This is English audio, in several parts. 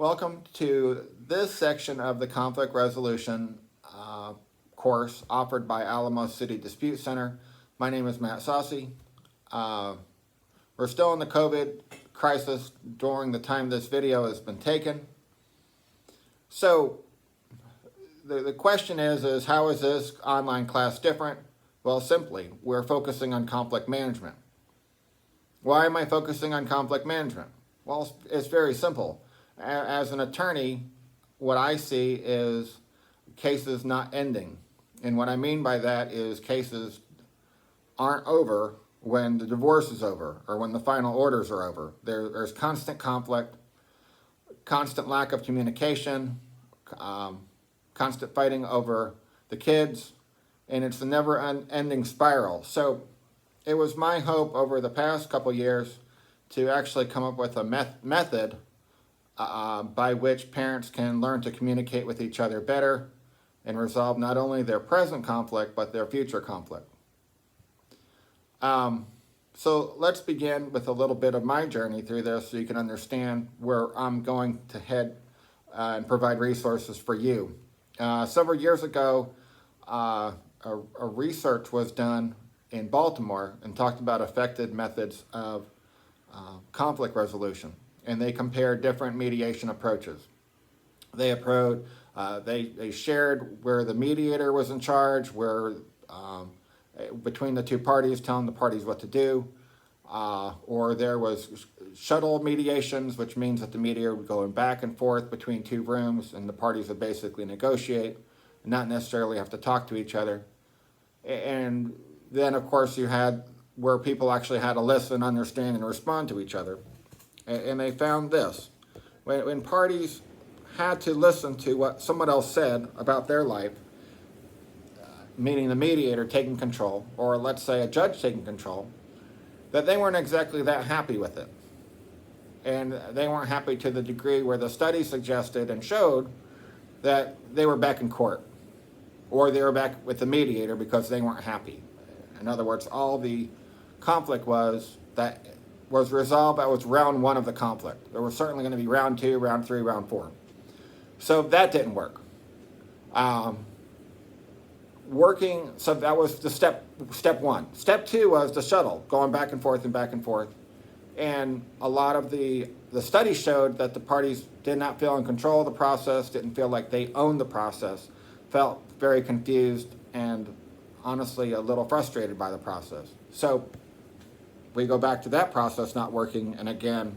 Welcome to this section of the conflict resolution course offered by Alamo City Dispute Center. My name is Matt Saucy. We're still in the COVID crisis during the time this video has been taken. So the question is how is this online class different? Well, simply, we're focusing on conflict management. Why am I focusing on conflict management? Well, it's very simple. As an attorney, what I see is cases not ending. And what I mean by that is cases aren't over when the divorce is over or when the final orders are over. There's constant conflict, constant lack of communication, constant fighting over the kids, and it's a never-ending spiral. So it was my hope over the past couple years to actually come up with a method by which parents can learn to communicate with each other better and resolve not only their present conflict, but their future conflict. So let's begin with a little bit of my journey through this so you can understand where I'm going to head and provide resources for you. Several years ago, a research was done in Baltimore and talked about effective methods of conflict resolution. And they compared different mediation approaches. They shared where the mediator was in charge, where between the two parties, telling the parties what to do, or there was shuttle mediations, which means that the mediator would go back and forth between two rooms, and the parties would basically negotiate, and not necessarily have to talk to each other. And then, of course, you had where people actually had to listen, understand, and respond to each other. And they found this. When parties had to listen to what someone else said about their life, meaning the mediator taking control, or let's say a judge taking control, that they weren't exactly that happy with it. And they weren't happy to the degree where the study suggested and showed that they were back in court, or they were back with the mediator because they weren't happy. In other words, all the conflict was resolved. That was round one of the conflict. There was certainly going to be round two, round three, round four. So that didn't work. So that was the step one. Step two was the shuttle, going back and forth and back and forth. And a lot of the studies showed that the parties did not feel in control of the process, didn't feel like they owned the process, felt very confused and honestly a little frustrated by the process. So we go back to that process not working, and again,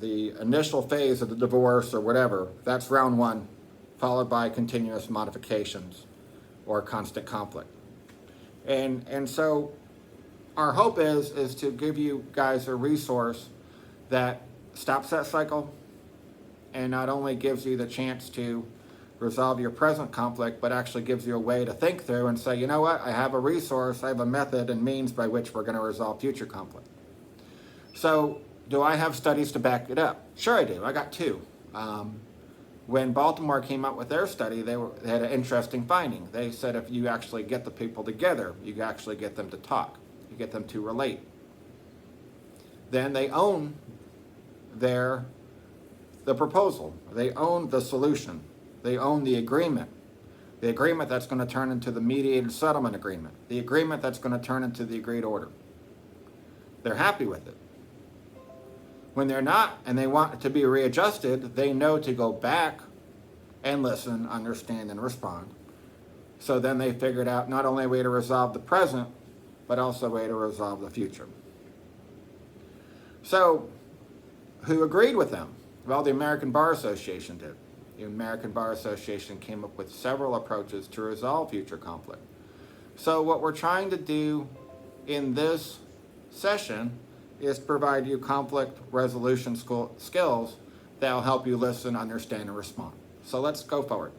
the initial phase of the divorce or whatever, that's round one, followed by continuous modifications or constant conflict. And so our hope is to give you guys a resource that stops that cycle and not only gives you the chance to resolve your present conflict, but actually gives you a way to think through and say, you know what, I have a resource, I have a method and means by which we're going to resolve future conflict. So do I have studies to back it up? Sure I do. I got two. When Baltimore came out with their study, they had an interesting finding. They said if you actually get the people together, you actually get them to talk. You get them to relate. Then they own the proposal. They own the solution. They own the agreement that's going to turn into the mediated settlement agreement, the agreement that's going to turn into the agreed order. They're happy with it. When they're not and they want it to be readjusted, they know to go back and listen, understand, and respond. So then they figured out not only a way to resolve the present, but also a way to resolve the future. So who agreed with them? Well, the American Bar Association did. The American Bar Association came up with several approaches to resolve future conflict. So what we're trying to do in this session is provide you conflict resolution skills that will help you listen, understand, and respond. So let's go forward.